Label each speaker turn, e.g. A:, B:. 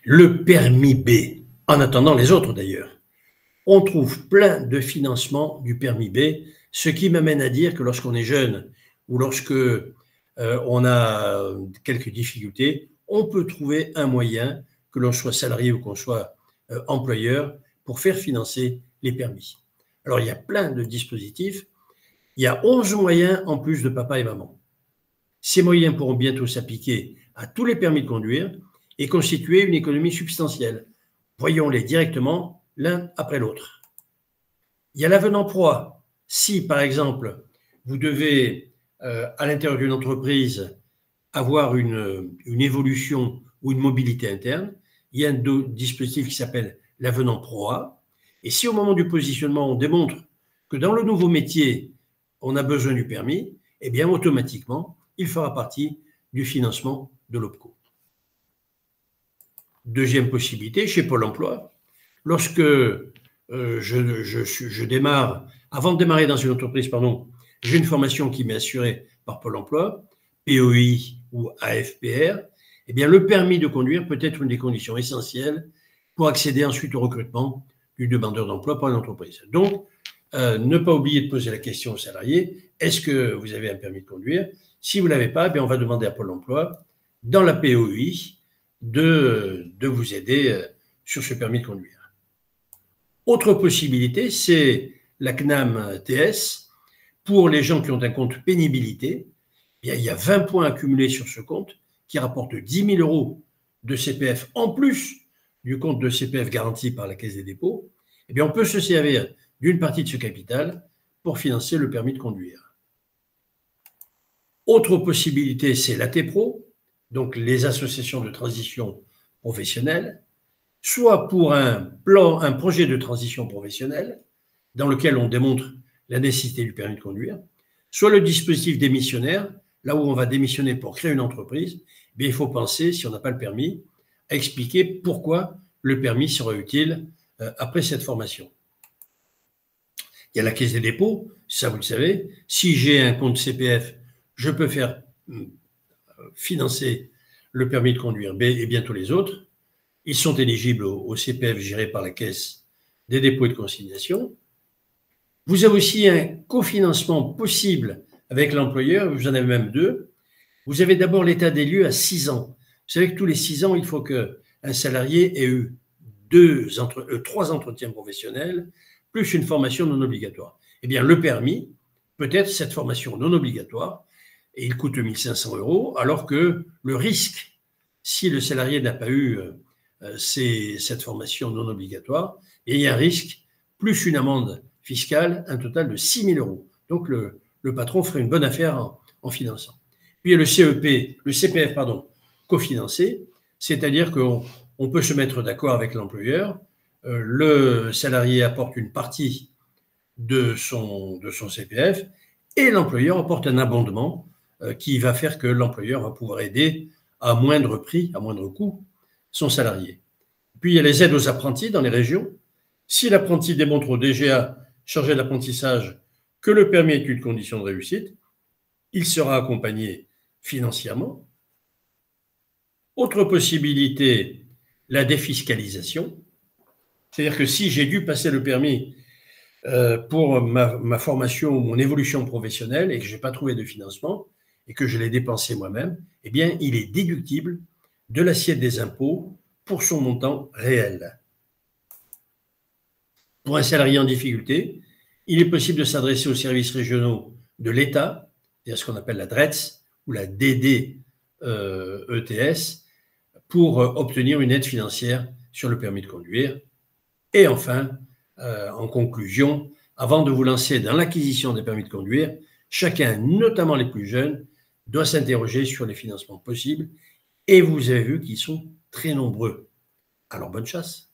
A: Le permis B, en attendant les autres d'ailleurs. On trouve plein de financements du permis B, ce qui m'amène à dire que lorsqu'on est jeune ou lorsque on a quelques difficultés, on peut trouver un moyen, que l'on soit salarié ou qu'on soit employeur, pour faire financer les permis. Alors, il y a plein de dispositifs. Il y a 11 moyens en plus de papa et maman. Ces moyens pourront bientôt s'appliquer à tous les permis de conduire et constituer une économie substantielle. Voyons-les directement l'un après l'autre. Il y a l'avenant proie. Si, par exemple, vous devez, à l'intérieur d'une entreprise, avoir une évolution ou une mobilité interne, il y a un dispositif qui s'appelle l'avenant proie. Et si au moment du positionnement, on démontre que dans le nouveau métier, on a besoin du permis, eh bien, automatiquement, il fera partie du financement de l'OPCO. Deuxième possibilité, chez Pôle emploi, lorsque je démarre, avant de démarrer dans une entreprise, j'ai une formation qui m'est assurée par Pôle emploi, POI ou AFPR, eh bien, le permis de conduire peut être une des conditions essentielles pour accéder ensuite au recrutement du demandeur d'emploi par une entreprise. Donc, ne pas oublier de poser la question aux salariés, est-ce que vous avez un permis de conduire? Si vous ne l'avez pas, eh bien, on va demander à Pôle emploi, dans la POI, de vous aider sur ce permis de conduire. Autre possibilité, c'est la CNAM TS. Pour les gens qui ont un compte pénibilité, il y a 20 points accumulés sur ce compte qui rapporte 10 000 euros de CPF en plus du compte de CPF garanti par la Caisse des dépôts. Eh bien, on peut se servir d'une partie de ce capital pour financer le permis de conduire. Autre possibilité, c'est l'ATPRO, donc les associations de transition professionnelle, soit pour un projet de transition professionnelle dans lequel on démontre la nécessité du permis de conduire, soit le dispositif démissionnaire, là où on va démissionner pour créer une entreprise, il faut penser, si on n'a pas le permis, à expliquer pourquoi le permis sera utile après cette formation. Il y a la Caisse des dépôts, ça vous le savez, si j'ai un compte CPF, je peux faire financer le permis de conduire B et bientôt les autres. Ils sont éligibles au CPF géré par la Caisse des dépôts et de consignation. Vous avez aussi un cofinancement possible avec l'employeur, vous en avez même deux. Vous avez d'abord l'état des lieux à 6 ans. Vous savez que tous les 6 ans, il faut qu'un salarié ait eu 3 entretiens professionnels, plus une formation non obligatoire. Eh bien, le permis peut être cette formation non obligatoire, et il coûte 1 500 €, alors que le risque, si le salarié n'a pas eu cette formation non obligatoire, et il y a un risque, plus une amende fiscale, un total de 6 000 €. Donc, le patron ferait une bonne affaire en finançant. Puis, il y a le CPF, cofinancé, c'est-à-dire qu'on peut se mettre d'accord avec l'employeur, le salarié apporte une partie de son CPF et l'employeur apporte un abondement qui va faire que l'employeur va pouvoir aider à moindre prix, à moindre coût, son salarié. Puis, il y a les aides aux apprentis dans les régions. Si l'apprenti démontre au DGA chargé d'apprentissage que le permis est une condition de réussite, il sera accompagné financièrement. Autre possibilité, la défiscalisation. C'est-à-dire que si j'ai dû passer le permis pour ma formation ou mon évolution professionnelle et que je n'ai pas trouvé de financement et que je l'ai dépensé moi-même, eh bien, il est déductible de l'assiette des impôts pour son montant réel. Pour un salarié en difficulté, il est possible de s'adresser aux services régionaux de l'État, c'est-à-dire ce qu'on appelle la DRETS ou la DDETS, pour obtenir une aide financière sur le permis de conduire. Et enfin, en conclusion, avant de vous lancer dans l'acquisition des permis de conduire, chacun, notamment les plus jeunes, doit s'interroger sur les financements possibles. Et vous avez vu qu'ils sont très nombreux. Alors, bonne chasse.